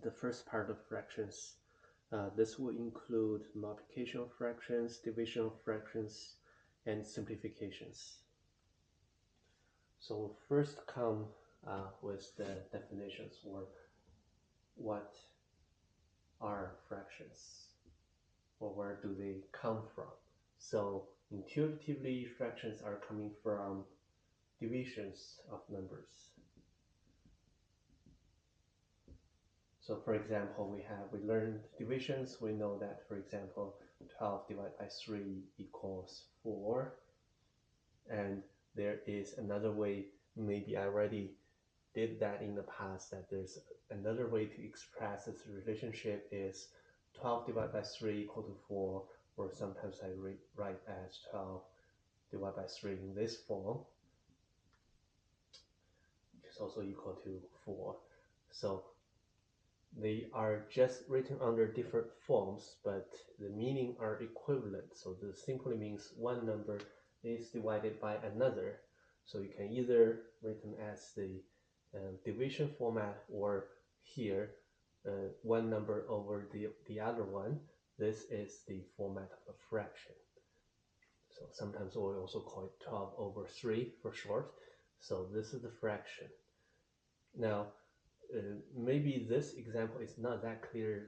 the first part of fractions. This will include multiplication of fractions, division of fractions, and simplifications. So we'll first come with the definitions, or what are fractions, or where do they come from. So intuitively, fractions are coming from divisions of numbers. So for example, we learned divisions. We know that, for example, 12 divided by 3 equals 4. And there is another way, maybe I already did that in the past, that there's another way to express this relationship is 12 divided by 3 equal to 4, or sometimes I write as 12 divided by 3 in this form, which is also equal to 4. So they are just written under different forms, but the meaning are equivalent. So this simply means one number is divided by another. So you can either written as the division format, or here one number over the other one. This is the format of a fraction. So sometimes we also call it 12 over 3 for short. So this is the fraction. Now, maybe this example is not that clear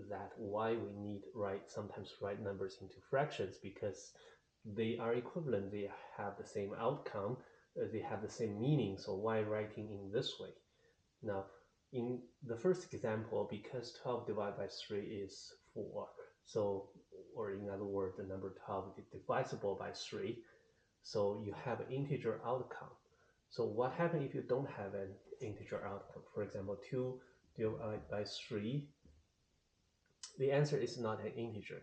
that why we need sometimes write numbers into fractions, because they are equivalent, they have the same outcome, they have the same meaning, so why writing in this way? Now, in the first example, because 12 divided by 3 is 4, so, or in other words, the number 12 is divisible by 3, so you have an integer outcome. So what happens if you don't have an integer outcome? For example, 2 divided by 3, the answer is not an integer.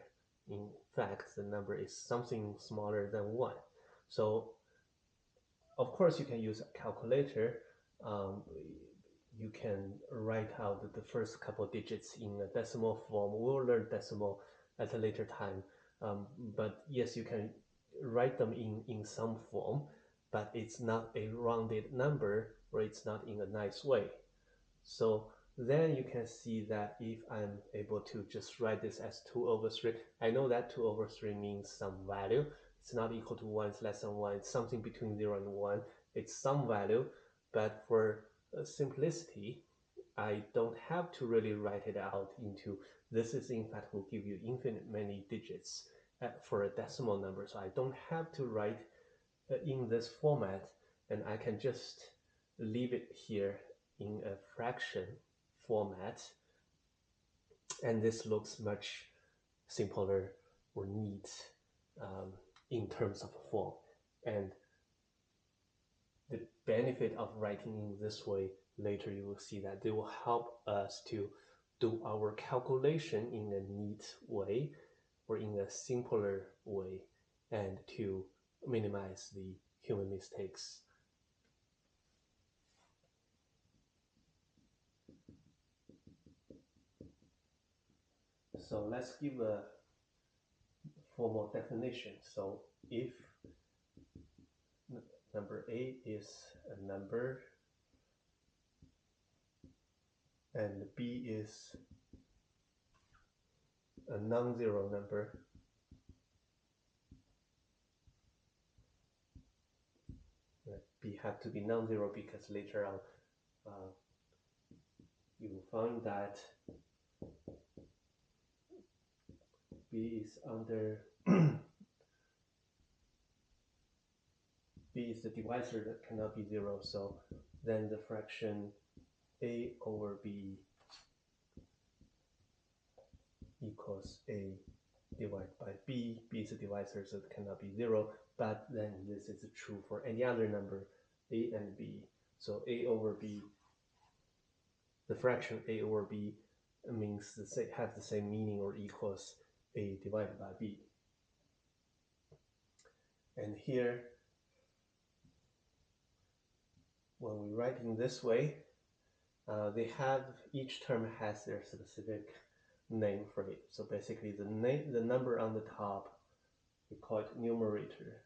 In fact, the number is something smaller than 1. So, of course, you can use a calculator. You can write out the first couple digits in a decimal form. We'll learn decimal at a later time. But yes, you can write them in some form, but it's not a rounded number, or it's not in a nice way. So then you can see that if I'm able to just write this as 2 over 3, I know that 2 over 3 means some value. It's not equal to 1, it's less than 1, it's something between 0 and 1. It's some value, but for simplicity, I don't have to really write it out into, this is in fact will give you infinite many digits for a decimal number. So I don't have to write in this format, and I can just leave it here in a fraction format, and this looks much simpler or neat in terms of form. And the benefit of writing in this way, later you will see that they will help us to do our calculation in a neat way, or in a simpler way, and to minimize the human mistakes. So let's give a formal definition. So if number A is a number and B is a non-zero number, B have to be non-zero because later on you will find that B is under B is the divisor that cannot be 0, so then the fraction A over B equals A divided by B. B is a divisor, so it cannot be 0, but then this is true for any other number, A and B. So A over B, the fraction A over B means have the same meaning, or equals A divided by B. And here, when we write in this way, each term has their specific name for it. So basically the number on the top, we call it numerator.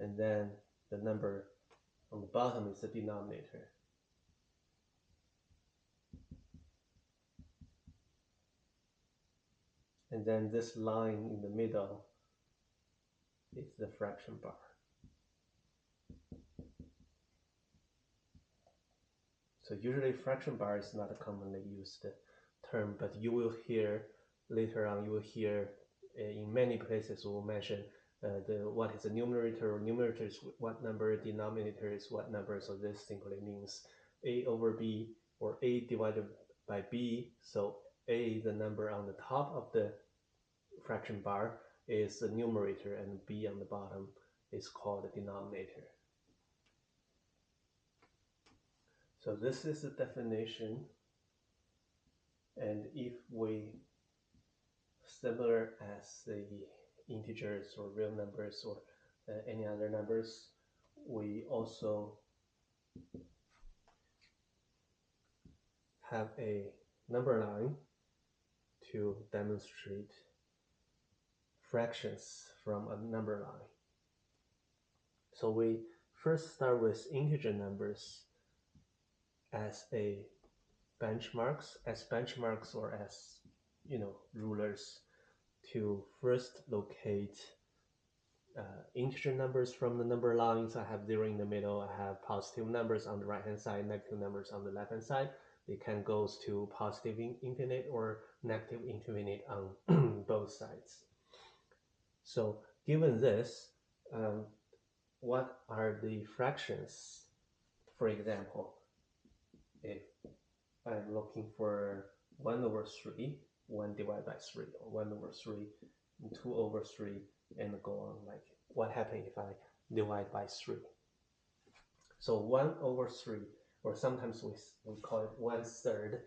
And then the number on the bottom is the denominator. And then this line in the middle is the fraction bar. So usually fraction bar is not a commonly used term, but you will hear later on, you will hear in many places will mention what is the numerator, or numerator is what number, denominator is what number. So this simply means a over b, or a divided by b. So a, the number on the top of the fraction bar, is the numerator, and b on the bottom is called the denominator. So this is the definition, and if we, similar as the integers or real numbers or any other numbers, we also have a number line to demonstrate fractions from a number line. So we first start with integer numbers as benchmarks or as rulers to first locate integer numbers from the number lines. I have 0 in the middle. I have positive numbers on the right hand side, negative numbers on the left hand side. It can go to positive infinite or negative infinite on both sides. So given this, what are the fractions? For example, if I'm looking for 1 over 3, 1 divided by 3, or 1 over 3, 2 over 3, and go on. Like, what happens if I divide by 3? So 1 over 3, or sometimes we call it 1/3,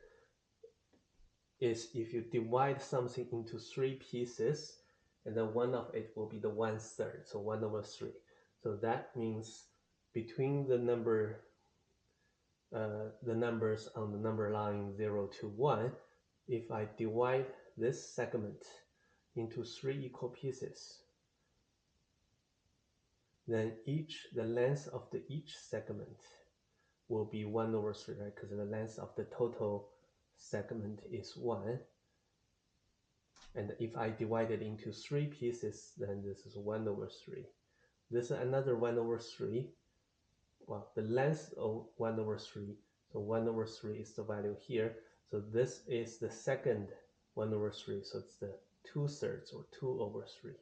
is if you divide something into 3 pieces, and then one of it will be the 1/3, so 1 over 3. So that means between the numbers on the number line 0 to 1, if I divide this segment into 3 equal pieces, then the length of each segment will be 1 over 3, right? Because the length of the total segment is 1. And if I divide it into 3 pieces, then this is 1 over 3. This is another 1 over 3. Well, the length of 1 over 3, so 1 over 3 is the value here. So this is the second 1 over 3, so it's the 2/3 or 2 over 3.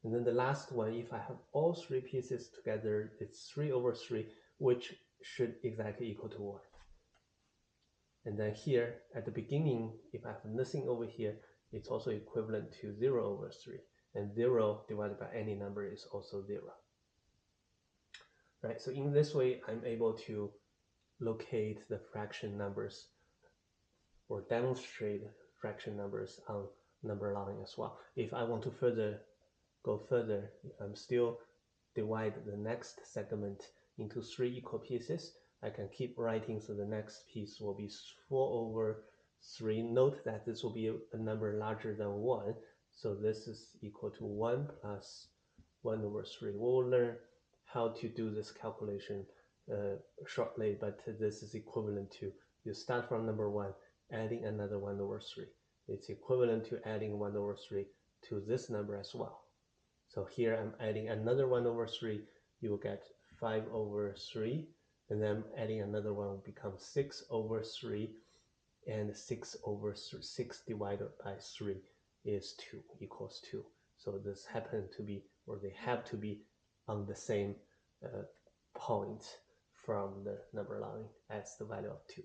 And then the last one, if I have all 3 pieces together, it's 3 over 3, which should exactly equal to 1. And then here at the beginning, if I have nothing over here, it's also equivalent to 0 over 3. And 0 divided by any number is also 0. Right, so in this way, I'm able to locate the fraction numbers or demonstrate fraction numbers on number line as well. If I want to go further, if I'm still divide the next segment into 3 equal pieces, I can keep writing, so the next piece will be 4 over 3. Note that this will be a number larger than 1, so this is equal to 1 plus 1 over 3. We'll learn how to do this calculation shortly, but this is equivalent to, you start from number 1, adding another 1 over 3. It's equivalent to adding 1 over 3 to this number as well. So here I'm adding another 1 over 3, you will get 5 over 3, and then adding another one will become 6 over 3, and 6 over 6 divided by 3 is 2, equals 2. So this happens to be, or they have to be on the same point from the number line as the value of 2.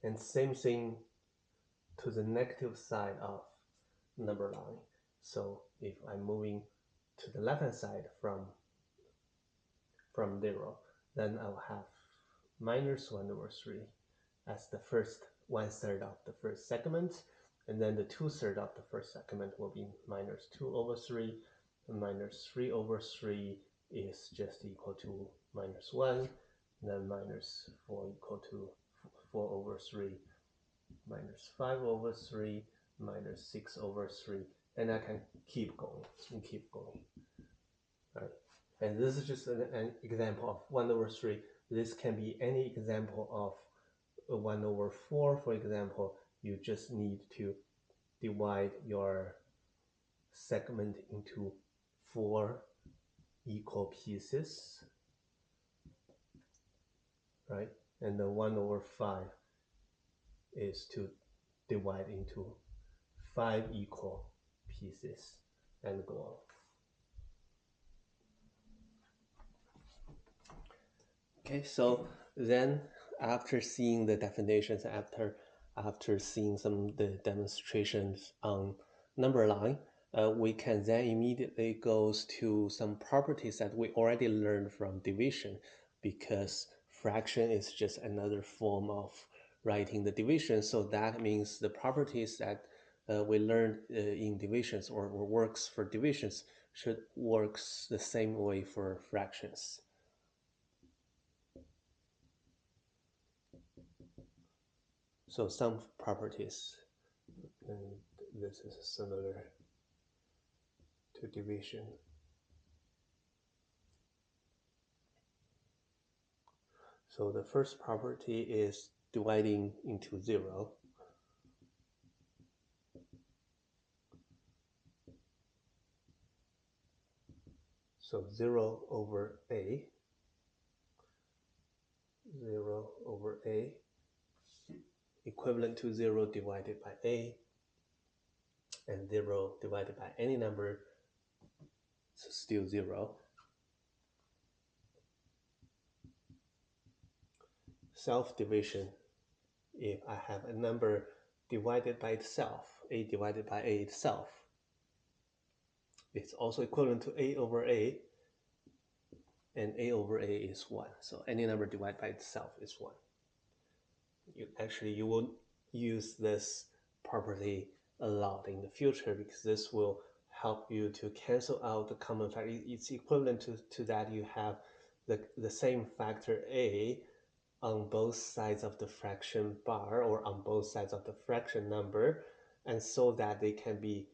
And same thing to the negative side of number line. So if I'm moving to the left hand side from 0, then I'll have minus 1 over 3 as the first 1/3 of the first segment, and then the 2/3 of the first segment will be minus 2 over 3, and minus 3 over 3 is just equal to minus 1, and then minus 4 equal to 4 over 3, minus 5 over 3, minus 6 over 3, and I can keep going and keep going. Right. And this is just an example of 1 over 3. This can be any example of 1 over 4, for example. You just need to divide your segment into 4 equal pieces, right? And the 1 over 5 is to divide into 5 equal pieces and go on. Okay, so then after seeing the definitions, after seeing some of the demonstrations on number line, we can then immediately goes to some properties that we already learned from division, because fraction is just another form of writing the division. So that means the properties that we learned in divisions or works for divisions should works the same way for fractions. So some properties, and this is similar to division. So the first property is dividing into 0. So 0 over a, 0 over a, equivalent to 0 divided by a, and 0 divided by any number, so still 0. Self-division, if I have a number divided by itself, a divided by a itself, it's also equivalent to a over a, and a over a is 1. So any number divided by itself is 1. You will use this property a lot in the future, because this will help you to cancel out the common factor. It's equivalent to that you have the same factor a on both sides of the fraction bar, or on both sides of the fraction number, and so that they can be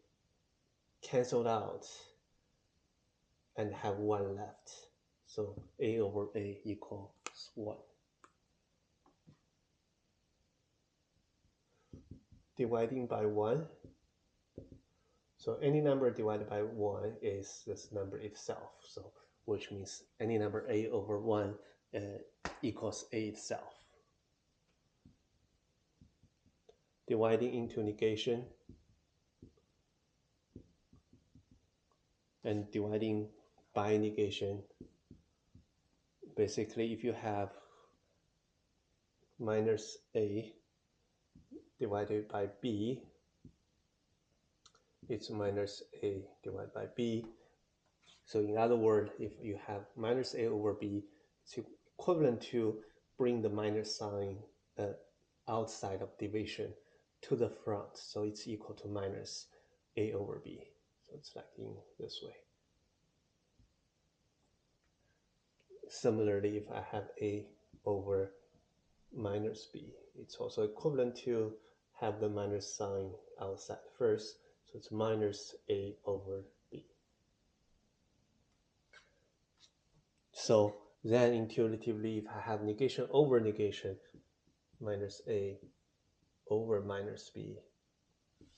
canceled out and have 1 left. So a over a equals 1. Dividing by 1. So any number divided by 1 is this number itself. So which means any number a over 1 equals a itself. Dividing into negation and dividing by negation. Basically, if you have minus a divided by b, it's minus a divided by b. So in other words, if you have minus a over b, it's equivalent to bring the minus sign outside of division to the front. So it's equal to minus a over b. So it's like in this way. Similarly, if I have a over minus b, it's also equivalent to have the minus sign outside first. So it's minus a over b. So then intuitively, if I have negation over negation, minus a over minus b,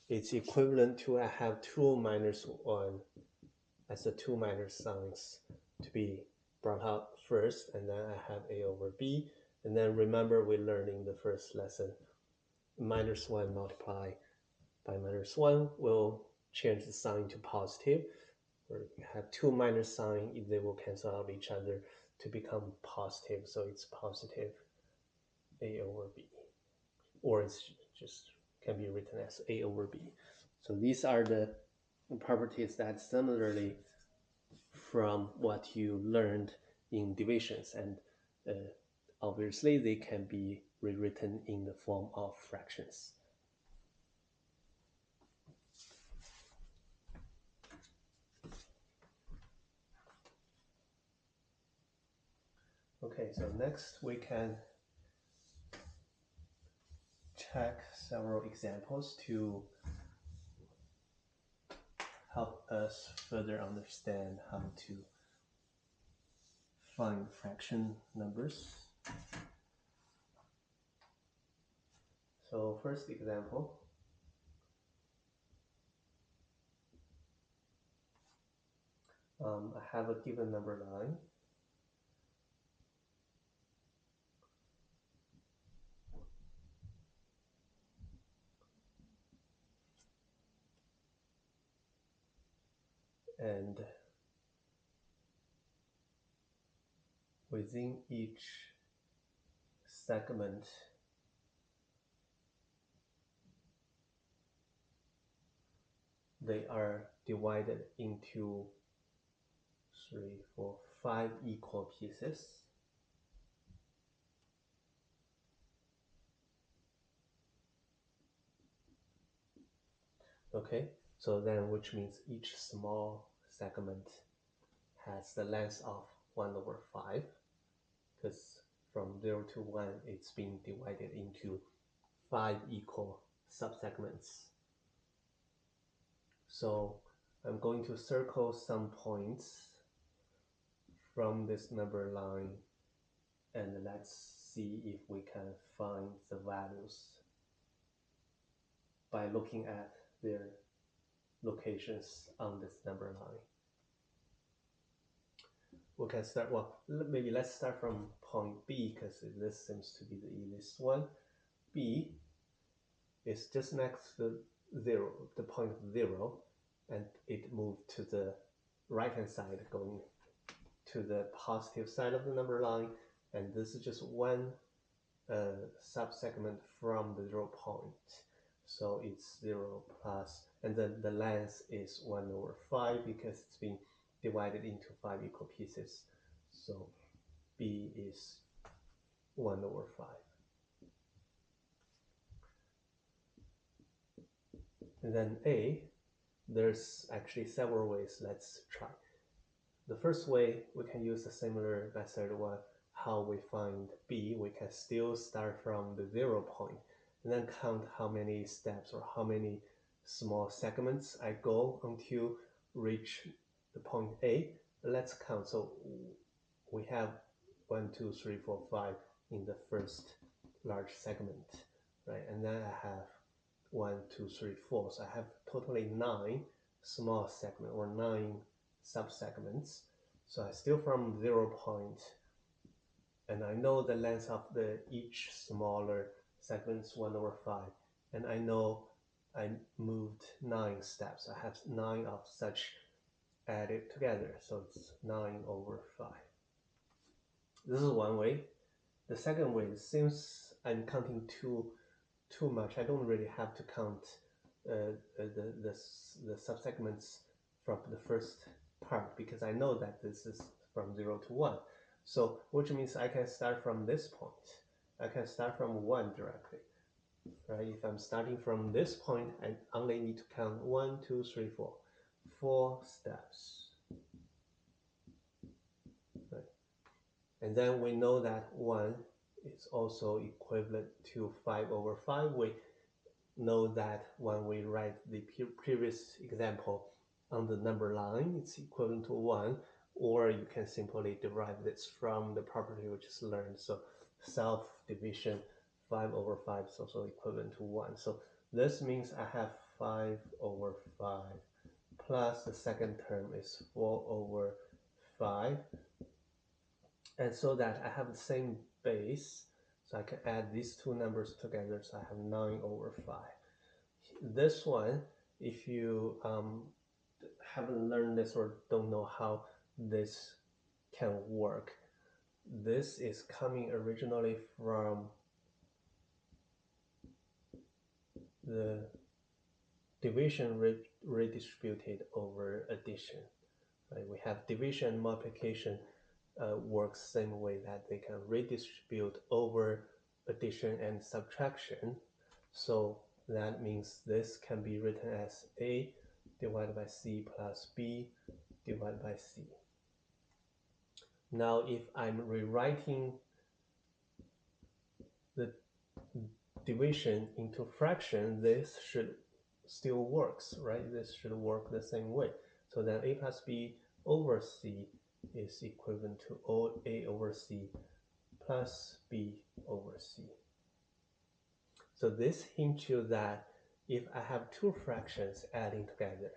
it's equivalent to I have 2 minus 1 as the 2 minus signs to be brought out first, and then I have a over b. And then remember, we learned in the first lesson, minus 1 multiplied by minus 1 will change the sign to positive. Or you have 2 minus sign, they will cancel out each other to become positive. So it's positive a over b, or it's just can be written as a over b. So these are the properties that similarly from what you learned in divisions, and obviously they can be rewritten in the form of fractions. Okay, so next we can check several examples to help us further understand how to find fraction numbers. So first example, I have a given number line. And within each segment, they are divided into 3, 4, 5 equal pieces. Okay, so then which means each small segment has the length of 1/5, because from 0 to 1 it's being divided into 5 equal subsegments. So I'm going to circle some points from this number line, and let's see if we can find the values by looking at their locations on this number line. We can start, well, maybe let's start from point B, because this seems to be the easiest one. B is just next to the 0, the point 0, and it moved to the right hand side, going to the positive side of the number line, and this is just one subsegment from the 0 point. So it's 0 plus, and then the length is 1/5 because it's being divided into 5 equal pieces. So B is 1/5. And then A, there's actually several ways. Let's try. The first way, we can use a similar method where how we find B. We can still start from the 0 point and then count how many steps or how many small segments I go until reach the point A. Let's count. So we have 1, 2, 3, 4, 5 in the first large segment, right? And then I have 1, 2, 3, 4. So I have totally 9 small segments or 9 subsegments. So I still from 0 point, and I know the length of each smaller segments 1/5, and I know I moved 9 steps. I have 9 of such added together, so it's 9/5. This is one way. The second way, since I'm counting too much, I don't really have to count the subsegments from the first part, because I know that this is from 0 to 1. So which means I can start from this point. I can start from 1 directly, right? If I'm starting from this point, I only need to count 1, 2, 3, 4. 4 steps, right? And then we know that 1 is also equivalent to 5/5. We know that when we write the previous example on the number line, it's equivalent to 1, or you can simply derive this from the property we just learned. So self-division 5/5 is also equivalent to 1. So this means I have 5/5 plus the second term is 4/5. And so that I have the same base, so I can add these two numbers together, so I have 9/5. This one, if you haven't learned this or don't know how this can work, this is coming originally from the division redistributed over addition. Right? We have division and multiplication works same way, that they can redistribute over addition and subtraction. So that means this can be written as A divided by C plus B divided by C. Now if I'm rewriting the division into fraction, this should still works, right? This should work the same way. So then A plus B over C is equivalent to A over C plus B over C. So this hints you that if I have two fractions adding together,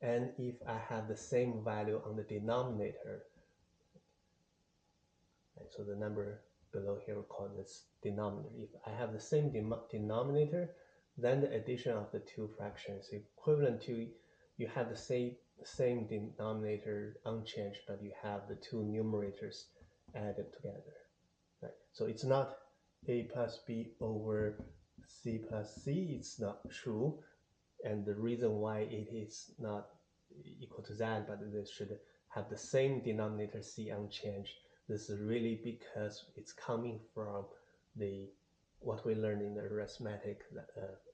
and if I have the same value on the denominator, right, so the number below here we call this denominator. If I have the same denominator, then the addition of the two fractions is equivalent to you have the same denominator unchanged, but you have the two numerators added together. Right? So it's not A plus B over C plus C. It's not true. And the reason why it is not equal to that, but they should have the same denominator C unchanged. This is really because it's coming from what we learned in the arithmetic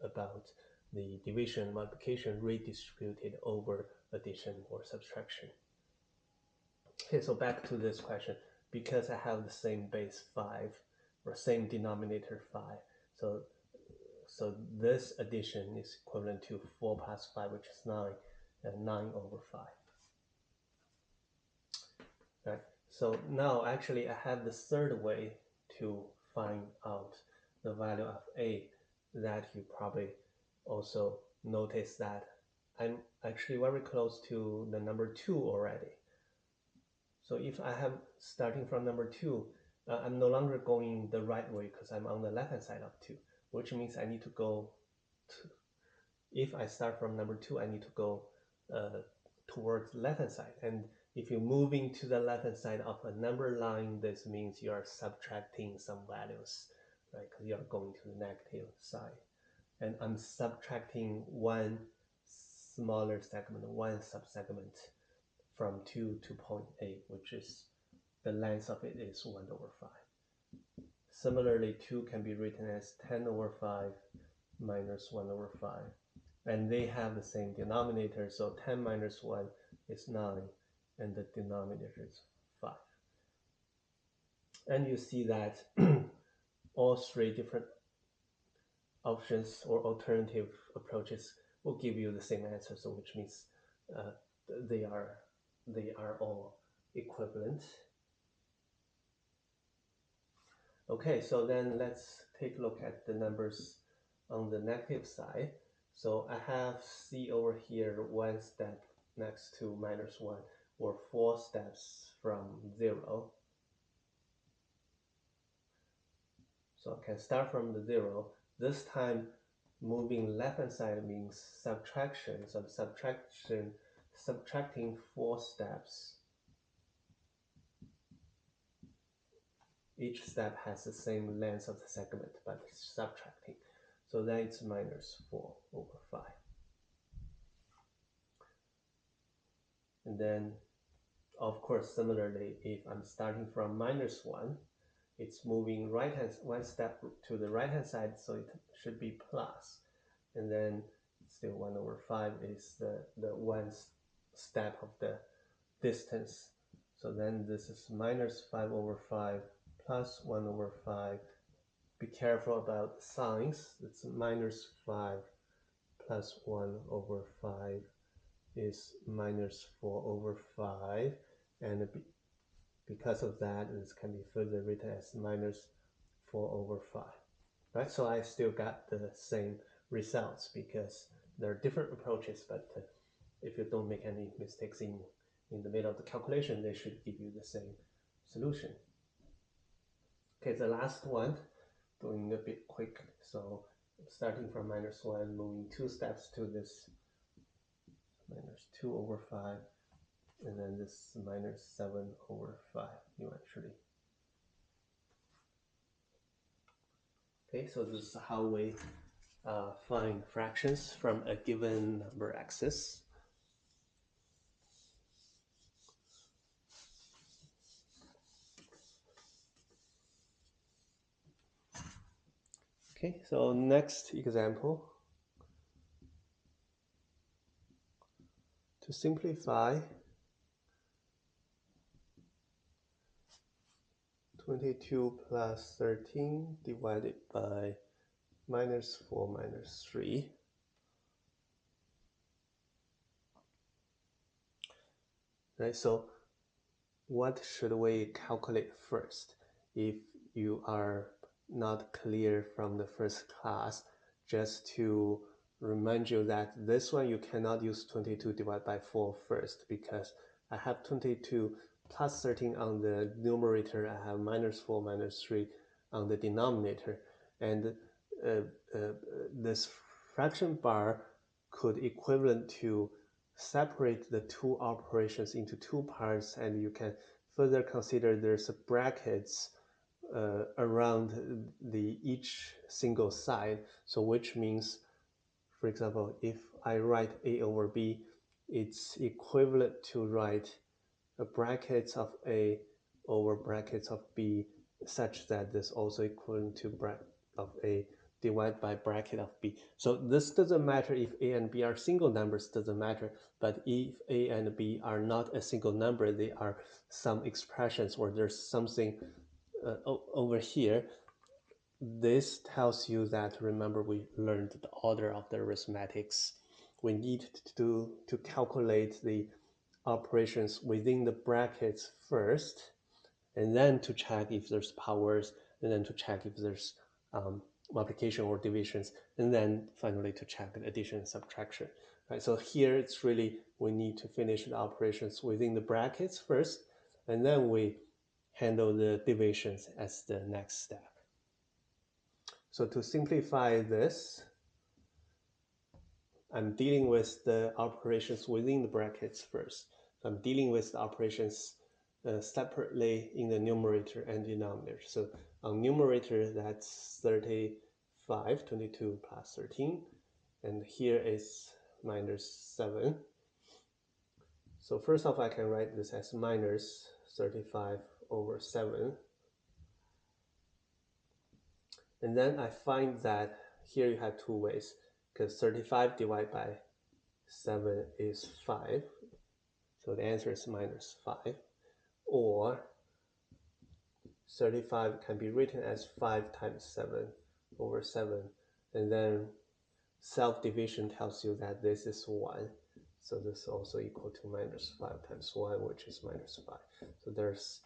about the division multiplication redistributed over addition or subtraction. Okay, so back to this question. Because I have the same base 5 or same denominator 5, so this addition is equivalent to 4 plus 5, which is 9, and 9 over 5. Right. So now actually I have the third way to find out the value of A that you probably also notice that I'm actually very close to the number 2 already. So if I have starting from number 2, I'm no longer going the right way because I'm on the left hand side of 2, which means I need to go if I start from number 2, I need to go towards the left hand side. And if you're moving to the left hand side of a number line, this means you are subtracting some values, right? Because you're going to the negative side. And I'm subtracting one smaller segment, one subsegment from 2 to point A, which is the length of it is 1 over 5. Similarly, 2 can be written as 10 over 5 minus 1 over 5. And they have the same denominator, so 10 minus 1 is 9, and the denominator is 5. And you see that all three different options or alternative approaches will give you the same answer, so which means they are all equivalent. Okay, so then let's take a look at the numbers on the negative side. So I have C over here, one step next to minus 1, or 4 steps from 0. So I can start from the 0. This time, moving left hand side means subtraction. So subtracting 4 steps. Each step has the same length of the segment, but it's subtracting. So then it's minus 4 over 5. And then, of course, similarly, if I'm starting from minus 1, it's moving one step to the right hand side, so it should be plus. And then still 1 over 5 is the one step of the distance. So then this is minus 5 over 5 plus 1 over 5. Be careful about the signs. It's minus 5 plus 1 over 5 is minus 4 over 5. And because of that, this can be further written as minus 4 over 5. Right? So I still got the same results because there are different approaches, but if you don't make any mistakes in the middle of the calculation, they should give you the same solution. Okay, the last one, doing a bit quick. So starting from minus 1, moving 2 steps to this minus 2 over 5, and then this minus 7 over 5 eventually. Okay, so this is how we find fractions from a given number axis. Okay, so next example. To simplify, 22 plus 13 divided by minus 4 minus 3. Right, so what should we calculate first? If you are not clear from the first class, just to remind you that this one you cannot use 22 divided by 4 first, because I have 22 plus 13 on the numerator, I have minus 4 minus 3 on the denominator, and uh, uh, this fraction bar could equivalent to separate the two operations into two parts, and you can further consider there's brackets around the each single side. So which means, for example, if I write a over b, it's equivalent to write brackets of a over brackets of b, such that this also equivalent to bracket of a divided by bracket of b. So this doesn't matter if a and b are single numbers, doesn't matter. But if a and b are not a single number, they are some expressions, or there's something over here. This tells you that, remember, we learned the order of the arithmetics. We need to calculate the operations within the brackets first, and then to check if there's powers, and then to check if there's multiplication or divisions, and then finally to check the addition and subtraction. Right? So here it's really, we need to finish the operations within the brackets first, and then we handle the divisions as the next step. So to simplify this, I'm dealing with the operations within the brackets first. So I'm dealing with the operations separately in the numerator and denominator. So on numerator, that's 35, 22 plus 13. And here is minus 7. So first off, I can write this as minus 35 over 7. And then I find that here you have two ways, because 35 divided by 7 is 5. So the answer is minus 5. Or 35 can be written as 5 times 7 over 7. And then self-division tells you that this is 1. So this is also equal to minus 5 times 1, which is minus 5. So there's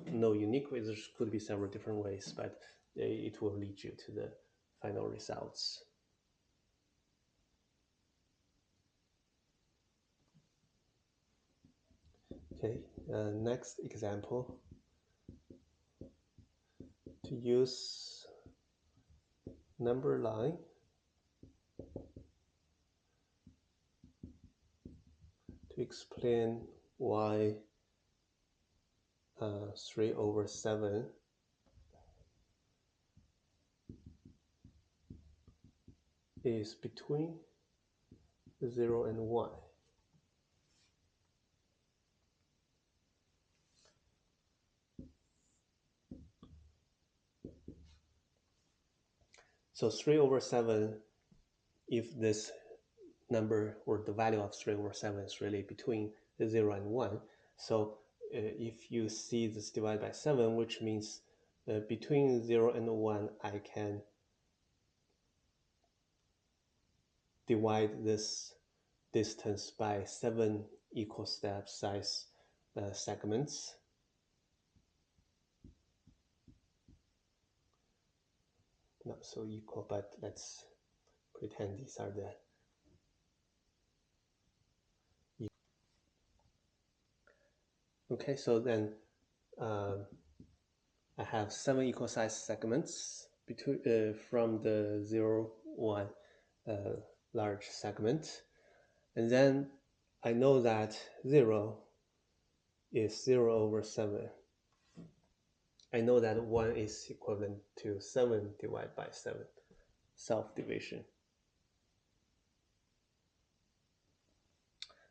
no unique way. There could be several different ways, but it will lead you to the final results. Okay, next example. To use number line to explain why 3 over 7 is between 0 and 1. So 3 over 7, if this number or the value of 3 over 7 is really between 0 and 1, so if you see this divided by 7, which means between 0 and 1, I can divide this distance by 7 equal step size segments. Not so equal, but let's pretend these are the okay. So then I have 7 equal size segments between from the 0, 1 large segment, and then I know that 0 is 0 over 7. I know that 1 is equivalent to 7 divided by 7, self-division.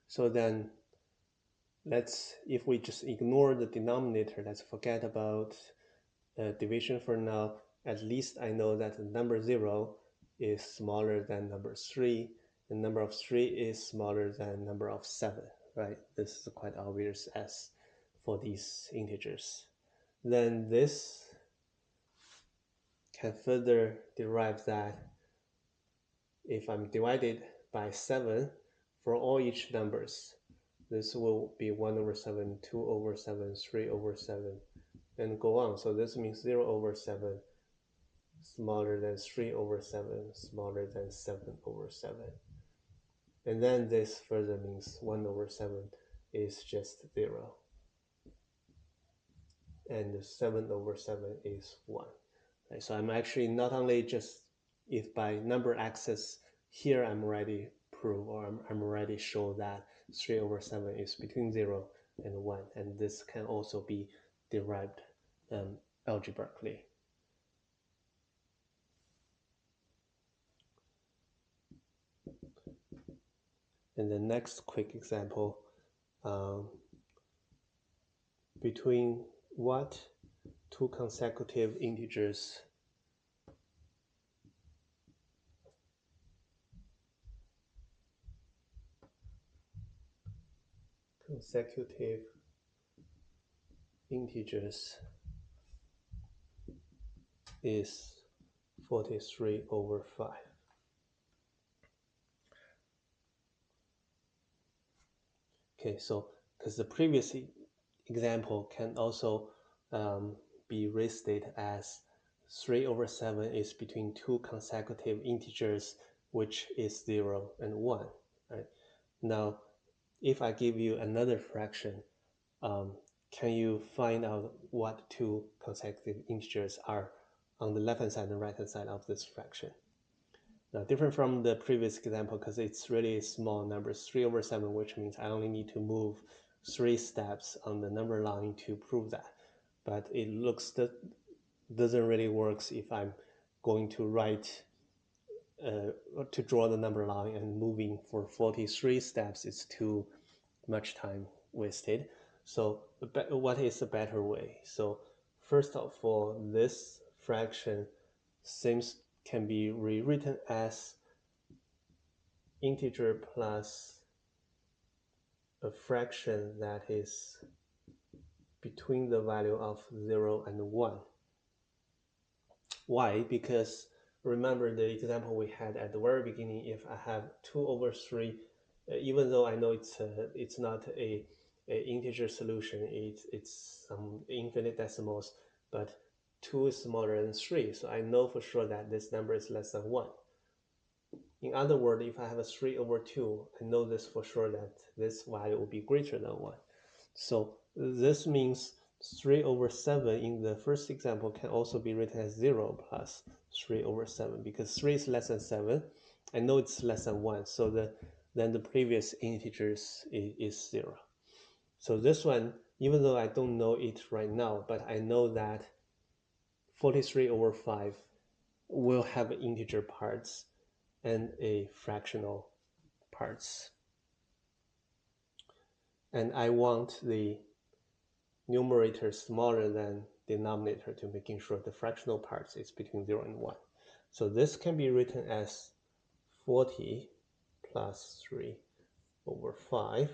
So then if we just ignore the denominator, let's forget about division for now. At least I know that the number 0 is smaller than number 3, and number of 3 is smaller than number of 7, right? This is quite obvious as for these integers. Then this can further derive that if I'm divided by 7 for all each numbers, this will be 1 over 7, 2 over 7, 3 over 7, and go on. So this means 0 over 7 smaller than 3 over 7, smaller than 7 over 7. And then this further means 1 over 7 is just 0. And 7 over 7 is 1. Right, so I'm actually not only just, if by number access here I'm already prove, or I'm already show that 3 over 7 is between 0 and 1. And this can also be derived algebraically. And the next quick example, between what two consecutive integers is 43 over 5. Okay, so because the previous example can also be restated as 3 over 7 is between two consecutive integers, which is 0 and 1. Right? Now, if I give you another fraction, can you find out what two consecutive integers are on the left-hand side and right-hand side of this fraction? Now, different from the previous example, because it's really small numbers, 3 over 7, which means I only need to move 3 steps on the number line to prove that. But it looks that doesn't really work if I'm going to write, to draw the number line and moving for 43 steps is too much time wasted. So what is a better way? So first of all, this fraction can be rewritten as integer plus a fraction that is between the value of 0 and 1. Why? Because remember the example we had at the very beginning, if I have 2 over 3, even though I know it's not a integer solution, it's some infinite decimals, but 2 is smaller than 3, so I know for sure that this number is less than 1. In other words, if I have a 3 over 2, I know this for sure that this value will be greater than 1. So this means 3 over 7 in the first example can also be written as 0 plus 3 over 7, because 3 is less than 7. I know it's less than 1, so then the previous integers is 0. So this one, even though I don't know it right now, but I know that 43 over 5 will have integer parts and a fractional parts. And I want the numerator smaller than denominator to making sure the fractional parts is between 0 and 1. So this can be written as 40 plus 3 over 5.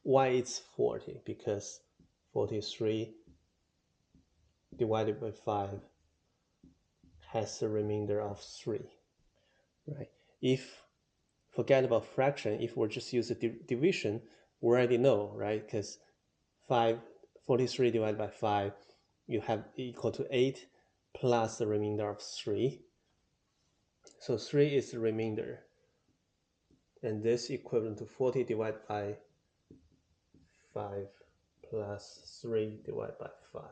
Why it's 40? Because 43 divided by 5 has a remainder of 3. Right? If forget about fraction, if we just use a division, we already know, right? Because 43 divided by 5, you have equal to 8 plus the remainder of 3. So 3 is the remainder. And this equivalent to 40 divided by 5 plus 3 divided by 5.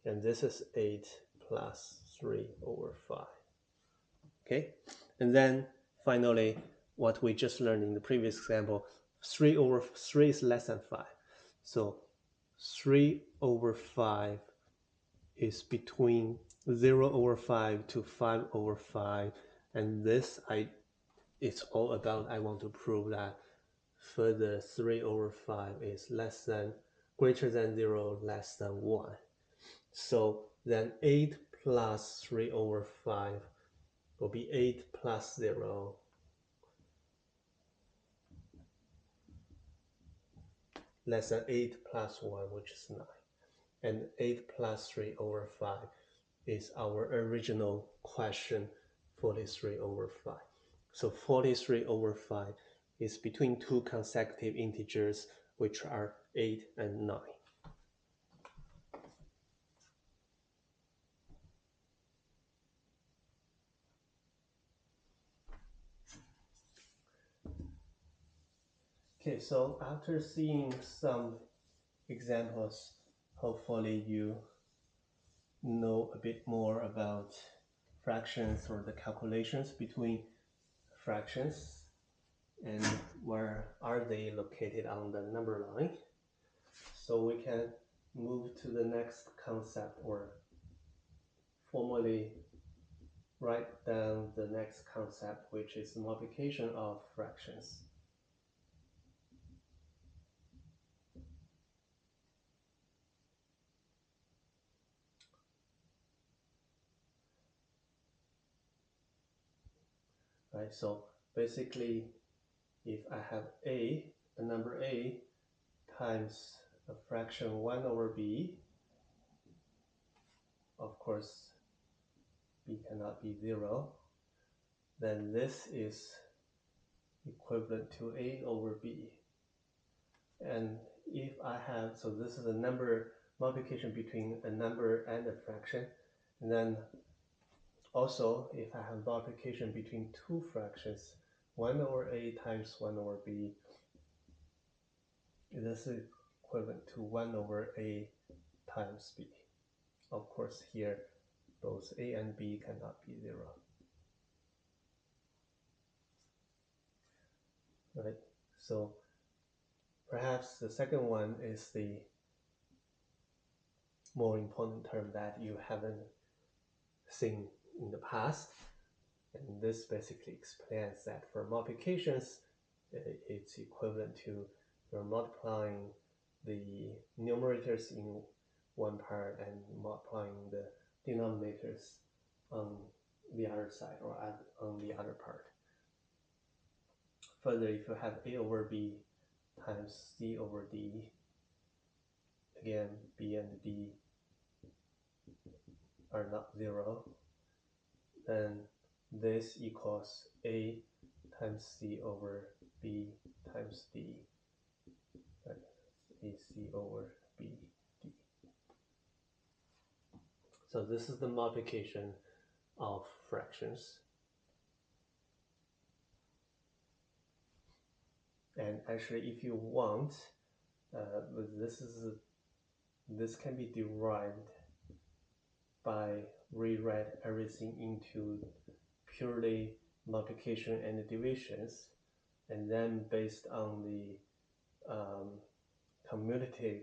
And this is 8 plus 3 over 5. Okay? And then finally, what we just learned in the previous example, 3 over 3 is less than 5. So 3 over 5 is between 0 over 5 to 5 over 5. And this, it's all about, I want to prove that further 3 over 5 is greater than 0, less than 1. So then 8 plus 3 over 5 will be 8 plus 0 less than 8 plus 1, which is 9. And 8 plus 3 over 5 is our original question, 43 over 5. So 43 over 5 is between two consecutive integers, which are 8 and 9. Okay, so after seeing some examples, hopefully you know a bit more about fractions or the calculations between fractions and where are they located on the number line. So we can move to the next concept or formally write down the next concept, which is multiplication of fractions. Right, so basically if I have a number a times a fraction 1 over b, of course b cannot be 0, then this is equivalent to a over b. And if I have, so this is a number multiplication between a number and a fraction, and then also if I have multiplication between two fractions, 1 over a times 1 over b, this is equivalent to 1 over a times b. Of course here both a and b cannot be 0. Right, so perhaps the second one is the more important term that you haven't seen in the past, and this basically explains that for multiplications it's equivalent to you're multiplying the numerators in one part and multiplying the denominators on the other side or on the other part. Further, if you have a over b times c over d, again b and d are not 0, then this equals a times c over b times d, right? ac over b d. So this is the multiplication of fractions. And actually, if you want, this can be derived by rewrite everything into purely multiplication and divisions, and then based on the commutative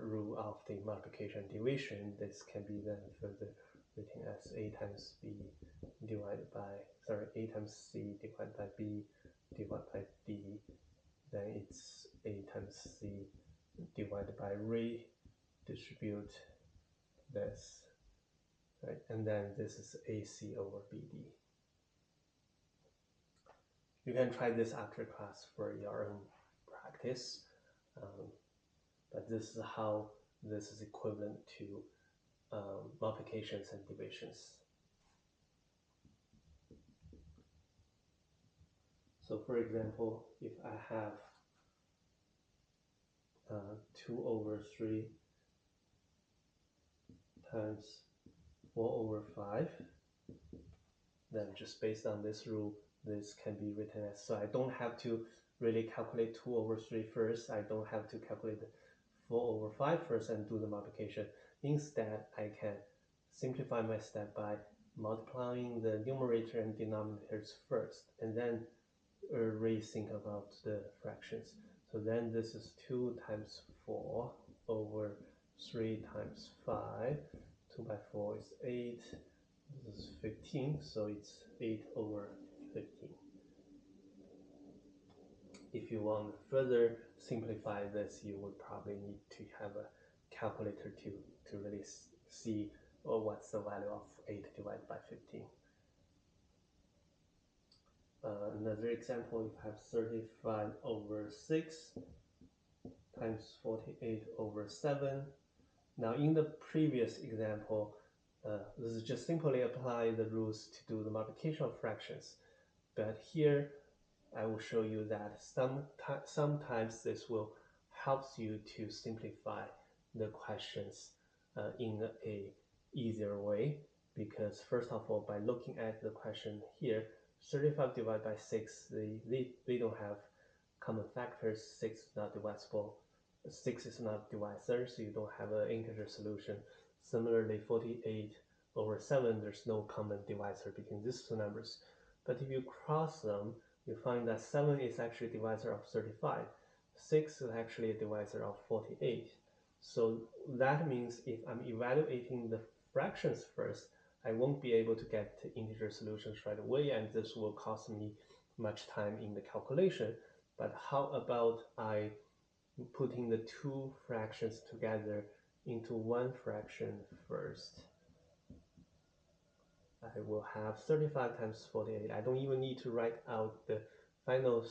rule of the multiplication division, this can be then further written as a times b divided by, a times c divided by b divided by d, then it's a times c divided by redistribute this, right? And then this is ac over bd. You can try this after class for your own practice, but this is how this is equivalent to multiplications and divisions. So for example, if I have 2 over 3 times 4 over 5, then just based on this rule, this can be written as, so I don't have to really calculate 2 over 3 first, I don't have to calculate 4 over 5 first and do the multiplication. Instead, I can simplify my step by multiplying the numerator and denominators first, and then rethink about the fractions. So then this is 2 times 4 over 3 times 5. 2 by 4 is 8. This is 15, so it's 8 over 15. If you want to further simplify this, you would probably need to have a calculator to really see what's the value of 8 divided by 15. Another example, you have 35 over 6 times 48 over 7. Now in the previous example, this is just simply apply the rules to do the multiplication of fractions. But here, I will show you that sometimes this will helps you to simplify the questions in a easier way, because first of all, by looking at the question here, 35 divided by 6, they don't have common factors. 6 is not divisible, 6 is not divisor, so you don't have an integer solution. Similarly, 48 over 7, there's no common divisor between these two numbers. But if you cross them, you find that 7 is actually a divisor of 35. 6 is actually a divisor of 48. So that means if I'm evaluating the fractions first, I won't be able to get integer solutions right away, and this will cost me much time in the calculation. But how about I putting the two fractions together into one fraction first? I will have 35 times 48. I don't even need to write out the final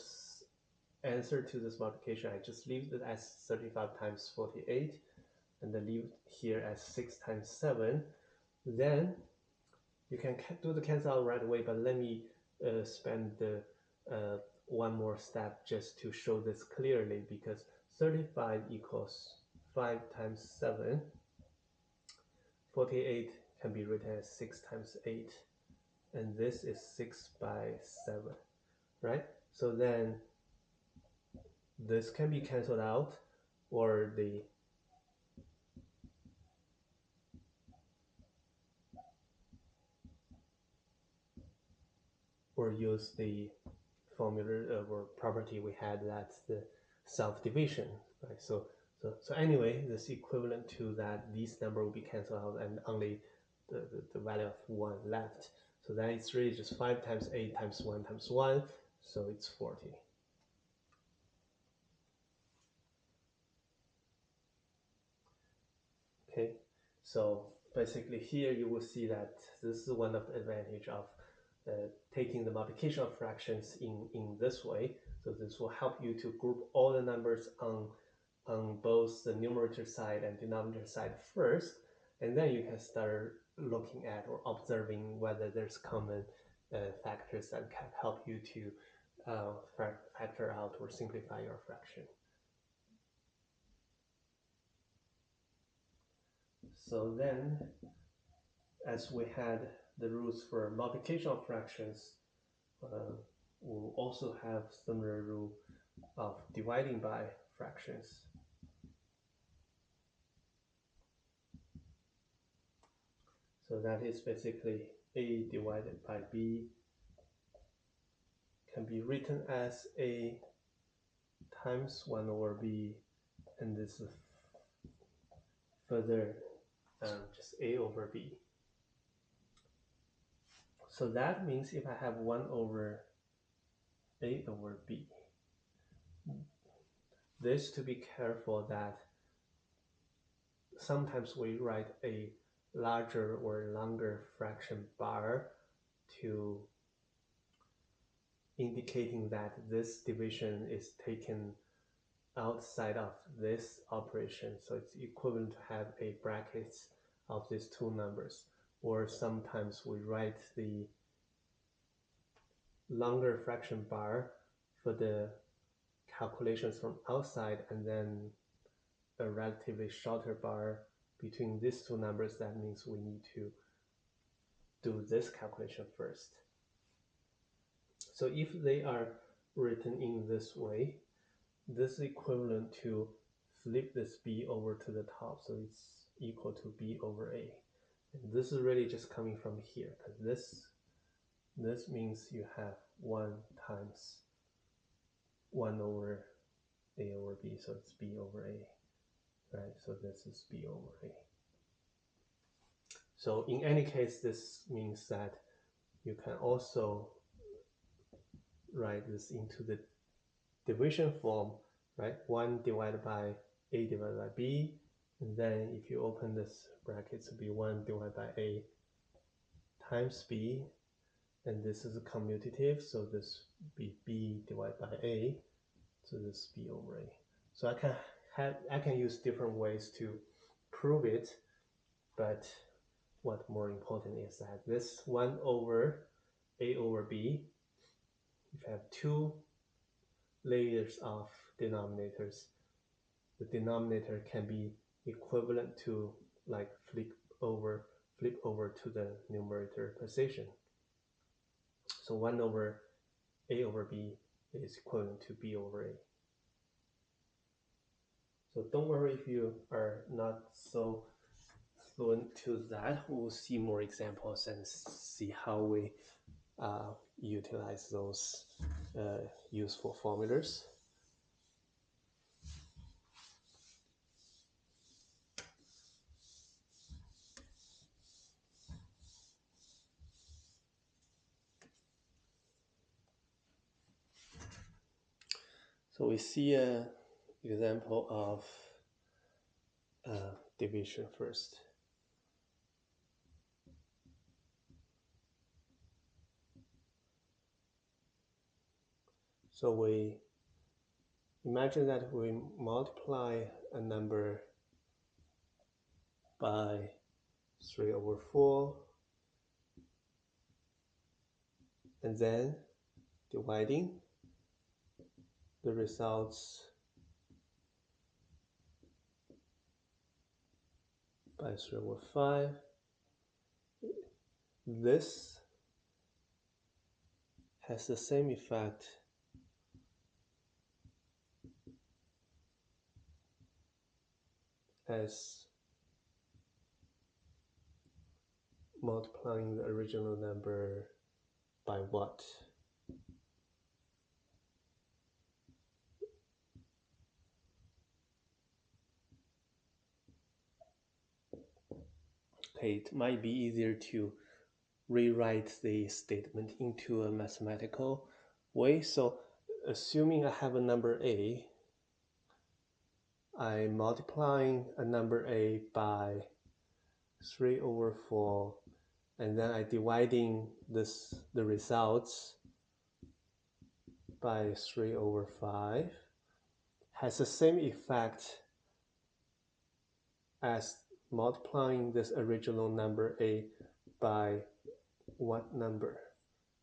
answer to this multiplication. I just leave it as 35 times 48 and then leave it here as 6 times 7. Then you can do the cancel out right away, but let me spend the one more step just to show this clearly, because 35 equals 5 times 7. 48 can be written as 6 times 8, and this is 6 by 7, right? So then this can be canceled out, or use the formula or property we had, that's the self-division, right? So anyway, this equivalent to that, these number will be canceled out and only the value of 1 left. So then it's really just 5 times 8 times 1 times 1, so it's 40. Okay, so basically here you will see that this is one of the advantage of taking the multiplication of fractions in this way. So this will help you to group all the numbers on both the numerator side and denominator side first, and then you can start looking at or observing whether there's common factors that can help you to factor out or simplify your fraction. So then, as we had the rules for multiplication of fractions, we'll also have similar rule of dividing by fractions. So that is basically a divided by b can be written as a times 1 over b, and this is further just a over b. So that means if I have 1 over a over b, this to be careful that sometimes we write a larger or longer fraction bar to indicating that this division is taken outside of this operation, so it's equivalent to have a brackets of these two numbers. Or sometimes we write the longer fraction bar for the calculations from outside, and then a relatively shorter bar between these two numbers. That means we need to do this calculation first. So if they are written in this way, this is equivalent to flip this b over to the top, so it's equal to b over a. And this is really just coming from here, because this means you have 1 times 1 over a over b, so it's b over a, right? So this is b over a. So in any case, this means that you can also write this into the division form, right? 1 divided by a divided by b, and then if you open this brackets, it will be 1 divided by a times b, and this is a commutative, so this will be b divided by a, so this b over a. So I can use different ways to prove it, but what more important is that this 1 over a over b, if you have two layers of denominators. The denominator can be equivalent to like over flip over to the numerator position. So 1 over a over b is equivalent to b over a. So don't worry if you are not so fluent to that. We'll see more examples and see how we utilize those useful formulas. So we see an example of division first. So we imagine that we multiply a number by 3 over 4 and then dividing the results by 3 over 5. This has the same effect as multiplying the original number by what? Okay, it might be easier to rewrite the statement into a mathematical way. So assuming I have a number a, I'm multiplying a number a by 3 over 4, and then I'm dividing the results by 3 over 5, has the same effect as multiplying this original number a by what number?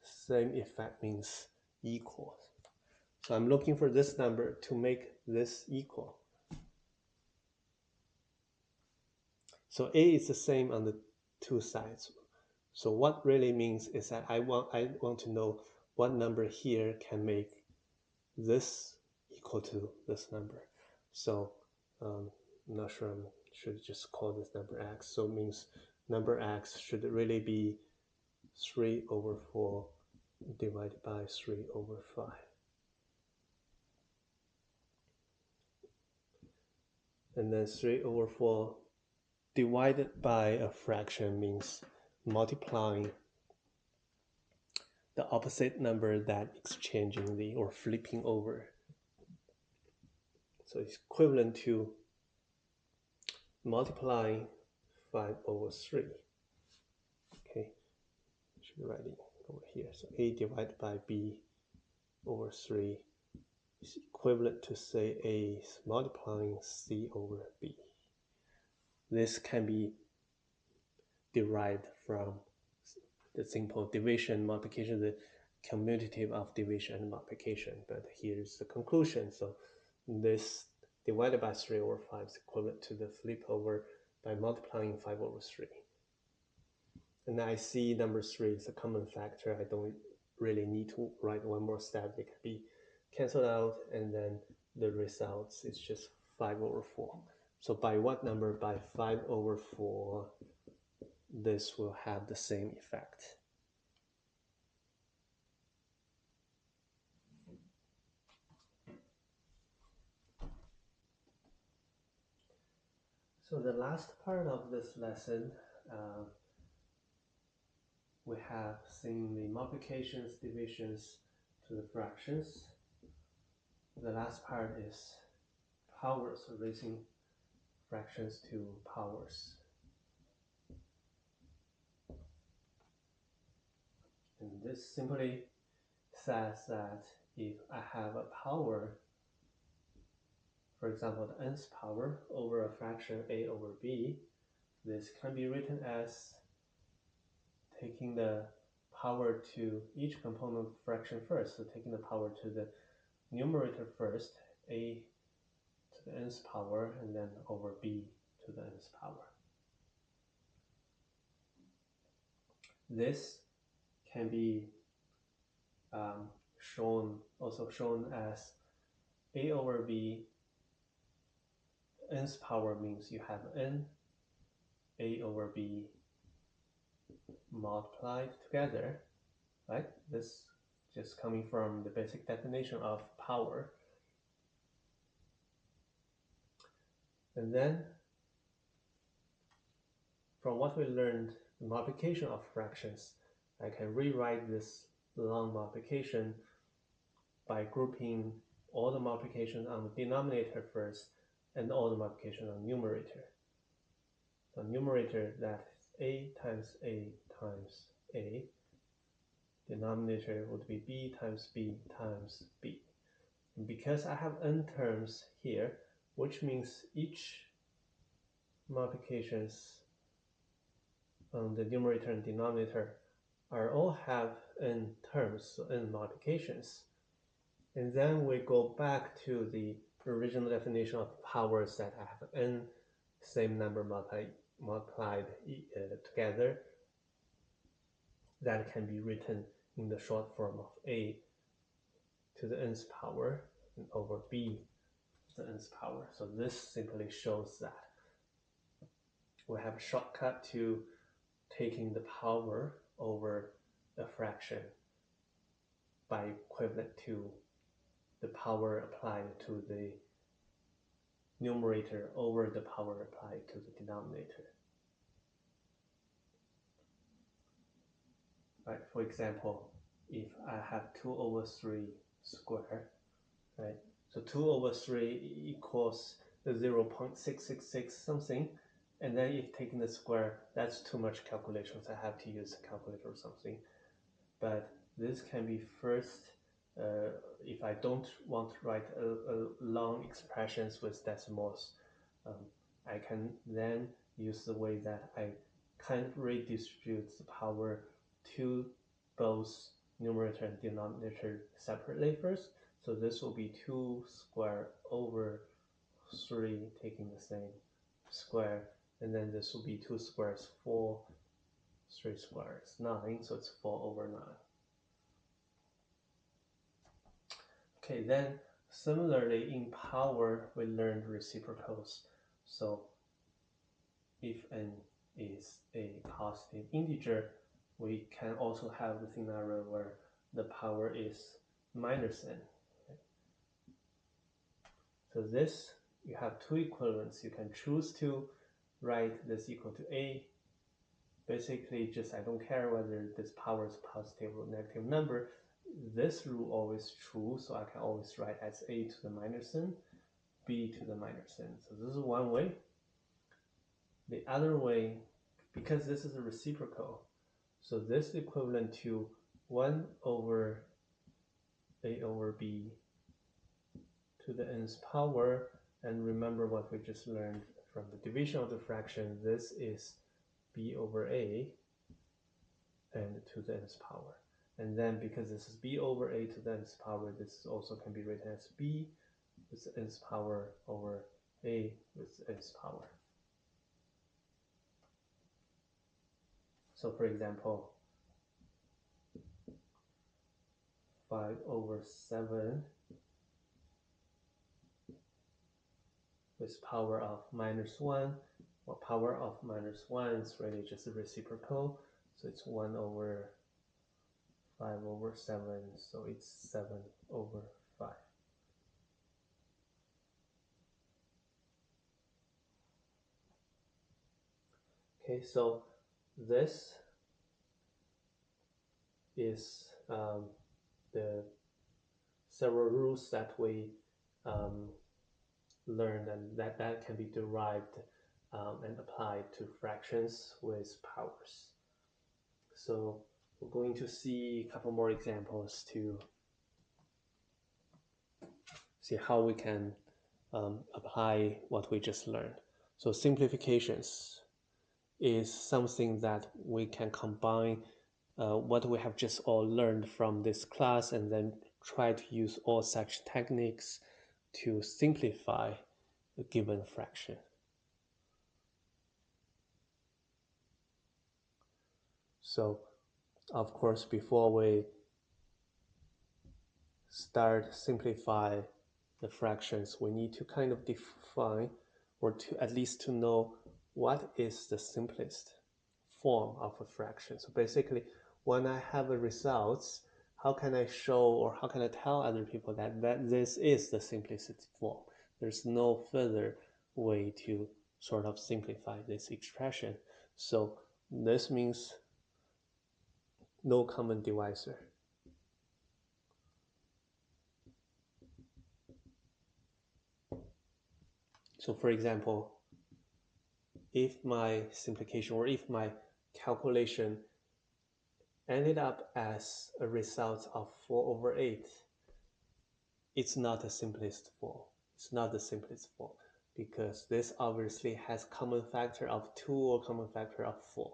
Same effect means equal. So I'm looking for this number to make this equal. So a is the same on the two sides. So what really means is that I want to know what number here can make this equal to this number. So I'm not sure I should just call this number x. So it means number x should really be 3 over 4 divided by 3 over 5. And then 3 over 4 divided by a fraction means multiplying the opposite number that exchanging the or flipping over. So it's equivalent to multiplying 5 over 3. Okay, I should write it over here. So a divided by b over 3 is equivalent to say a is multiplying c over b. This can be derived from the simple division, multiplication, the commutative of division and multiplication. But here's the conclusion. So this divided by 3 over 5 is equivalent to the flip over by multiplying 5 over 3. And I see number 3 is a common factor. I don't really need to write one more step. It can be canceled out, and then the results is just 5 over 4. So by what number? By 5 over 4, this will have the same effect. So the last part of this lesson, we have seen the multiplications, divisions to the fractions. The last part is powers, so raising fractions to powers. And this simply says that if I have a power, for example, the nth power over a fraction a over b, this can be written as taking the power to each component fraction first. So taking the power to the numerator first, a to the nth power, and then over b to the nth power. This can be also shown as a over b. Nth power means you have n, a over b multiplied together, right? This just coming from the basic definition of power. And then from what we learned, the multiplication of fractions, I can rewrite this long multiplication by grouping all the multiplication on the denominator first and all the multiplication on numerator. So numerator, that is a times a times a. Denominator would be b times b times b. And because I have n terms here, which means each multiplications on the numerator and denominator are all have n terms, so n multiplications. And then we go back to the original definition of powers that I have n same number multiplied together. That can be written in the short form of a to the nth power and over b to the nth power. So this simply shows that we have a shortcut to taking the power over a fraction by equivalent to the power applied to the numerator over the power applied to the denominator. Right, for example, if I have 2 over 3 squared, right? So 2 over 3 equals 0.666 something, and then if taking the square, that's too much calculations. I have to use a calculator or something. But this can be first, if I don't want to write a long expressions with decimals, I can then use the way that I can redistribute the power to both numerator and denominator separately first. So this will be 2 squared over 3 taking the same square, and then this will be 2 squares 4, 3 squares 9, so it's 4 over 9. Okay, then similarly in power we learned reciprocals. So if n is a positive integer, we can also have the scenario where the power is minus n. So this, you have two equivalents. You can choose to write this equal to a. Basically, just I don't care whether this power is positive or negative number. This rule always true, so I can always write as a to the minus n, b to the minus n. So this is one way. The other way, because this is a reciprocal, so this is equivalent to 1 over a over b to the nth power. And remember what we just learned from the division of the fraction. This is b over a and to the nth power. And then because this is b over a to the nth power, this also can be written as b with the nth power over a with the nth power. So for example, 5 over 7 with power of minus 1. Well, power of minus 1 is really just a reciprocal. So it's 1 over 5 over 7. So it's 7 over 5. Okay, so this is the several rules that we learned, and that can be derived and applied to fractions with powers. So we're going to see a couple more examples to see how we can apply what we just learned. So simplifications is something that we can combine what we have just all learned from this class and then try to use all such techniques to simplify a given fraction. So, of course, before we start simplify the fractions, we need to kind of define, or to at least to know what is the simplest form of a fraction. So basically, when I have a results, how can I show or how can I tell other people that this is the simplest form? There's no further way to sort of simplify this expression. So this means no common divisor. So for example, if my simplification or if my calculation ended up as a result of 4 over 8, it's not the simplest form. It's not the simplest form because this obviously has common factor of 2 or common factor of 4,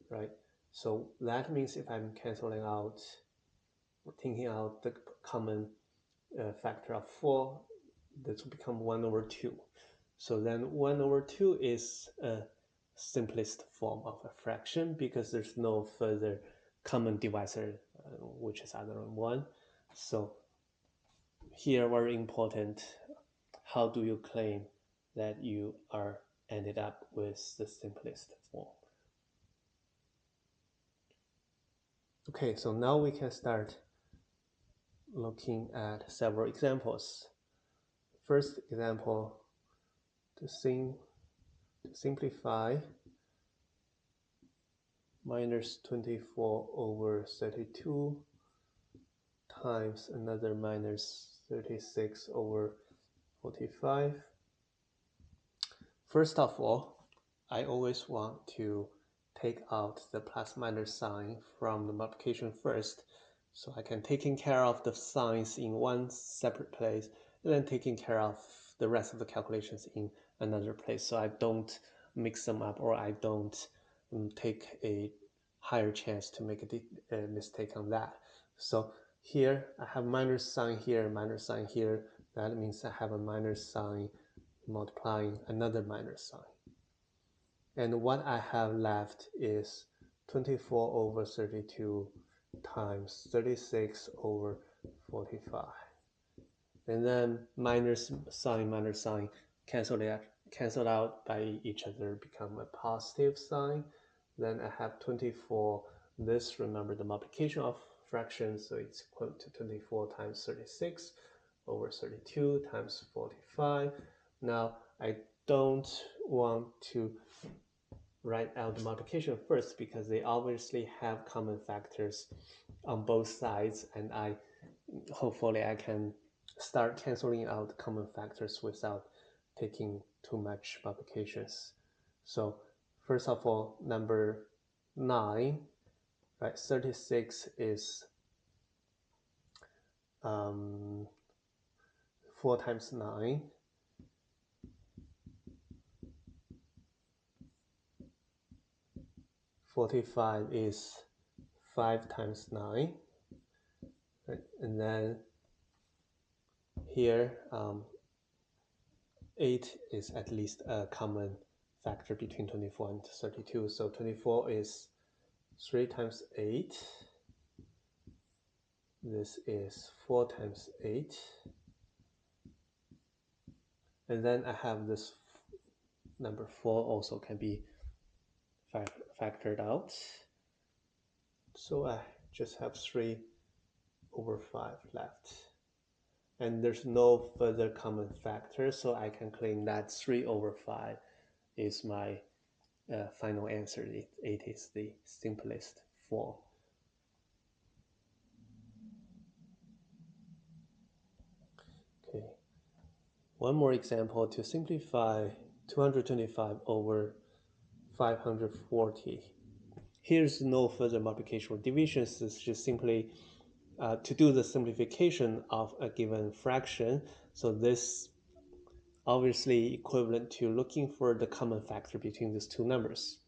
right? So that means if I'm canceling out or taking out the common factor of 4, this will become 1 over 2. So then 1 over 2 is a simplest form of a fraction because there's no further common divisor, which is other than 1. So here, very important, how do you claim that you are ended up with the simplest form? Okay, so now we can start looking at several examples. First example, to simplify minus 24 over 32 times another minus 36 over 45. First of all, I always want to take out the plus minus sign from the multiplication first, so I can taking care of the signs in one separate place and then taking care of the rest of the calculations in another place, so I don't mix them up or I don't take a higher chance to make a mistake on that. So here I have minus sign here, minus sign here. That means I have a minus sign multiplying another minus sign. And what I have left is 24 over 32 times 36 over 45. And then minus sign cancel out by each other, become a positive sign. Then I have 24. This, remember the multiplication of fractions, so it's equal to 24 times 36 over 32 times 45. Now I don't want to write out the multiplication first because they obviously have common factors on both sides, and hopefully I can start canceling out common factors without taking too much multiplications. So first of all, number 9, right? 36 is 4 times 9. 45 is 5 times 9. Right? And then here, 8 is at least a common factor between 24 and 32. So 24 is 3 times 8. This is 4 times 8. And then I have this number 4 also can be factored out. So I just have 3 over 5 left. And there's no further common factor, so I can claim that 3 over 5 is my final answer. It is the simplest form. Okay. One more example to simplify 225 over 540. Here's no further multiplication or division. It's just simply to do the simplification of a given fraction. So this obviously equivalent to looking for the common factor between these two numbers.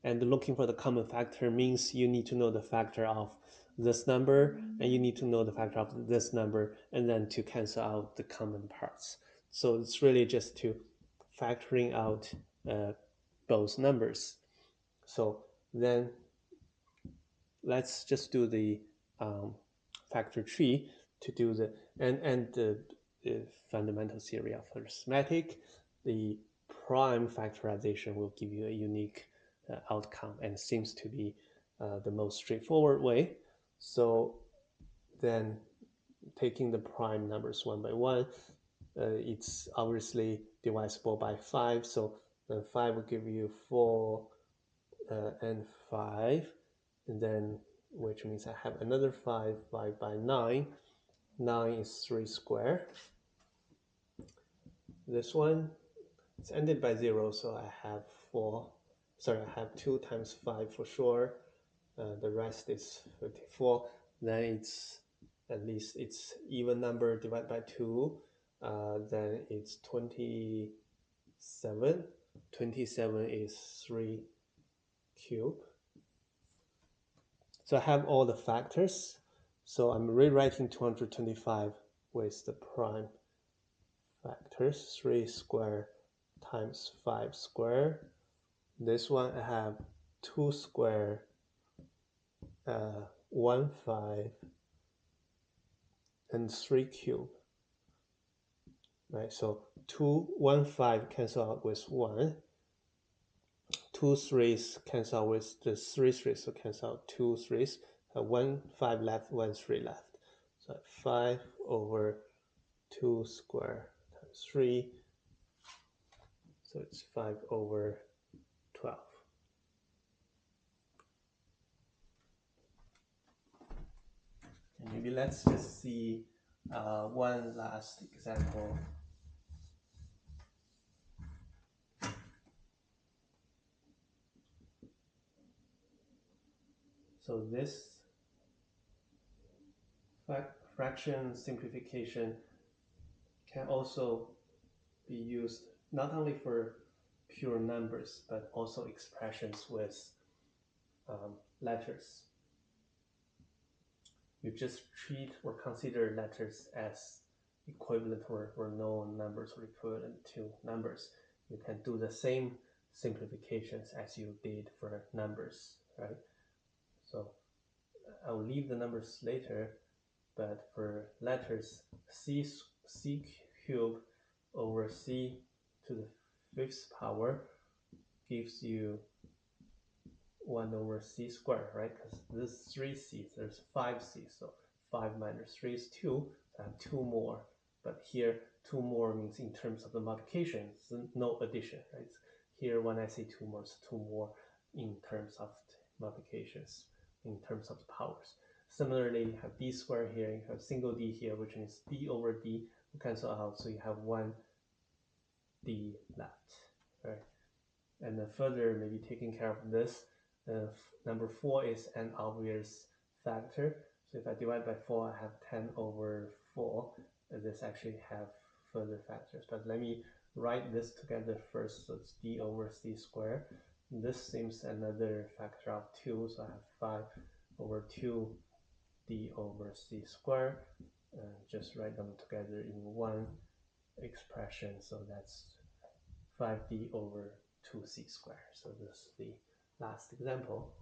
And looking for the common factor means you need to know the factor of this number, and you need to know the factor of this number, and then to cancel out the common parts. So it's really just to factoring out both numbers. So then let's just do the factor tree to do the and the fundamental theory of arithmetic. The prime factorization will give you a unique outcome and seems to be the most straightforward way. So then taking the prime numbers one by one, it's obviously divisible by 5. So then 5 will give you 4 and 5. And then, which means I have another 5 by 9. 9 is 3 squared. This one it's ended by 0, so I have 4. Sorry, I have 2 times 5 for sure. The rest is 54. Then it's at least it's even number divided by 2. Then it's 27. 27 is 3 cubed. So I have all the factors. So I'm rewriting 225 with the prime factors. 3 squared times 5 squared. This one I have 2 squared, 1 5, and 3 cubed. Right, so 2 1 5 cancel out with 1. 2 3's cancel out with the 3 3's, so cancel out 2 3's. 1 5 left, 1 3 left. So 5 over 2 squared times 3. So it's 5 over 12. And maybe let's just see one last example. So this fraction simplification can also be used not only for pure numbers, but also expressions with letters. You just treat or consider letters as equivalent or known numbers or equivalent to numbers. You can do the same simplifications as you did for numbers, right? So I'll leave the numbers later, but for letters, c cubed over c to the 5th power gives you 1 over c squared, right? Because this is 3c, there's 5c, so 5 minus 3 is 2, so I have 2 more. But here, 2 more means in terms of the multiplication, it's no addition, right? Here, when I say 2 more, it's 2 more in terms of multiplications, in terms of the powers. Similarly, you have d squared here, you have single d here, which means d over d will cancel out, so you have 1 d left, right? And then further, maybe taking care of this, number 4 is an obvious factor. So if I divide by 4, I have 10 over 4. And this actually have further factors. But let me write this together first. So it's d over c squared. This seems another factor of 2. So I have 5 over 2 d over c squared. Just write them together in one expression. So that's 5d over 2c squared. So this is the last example.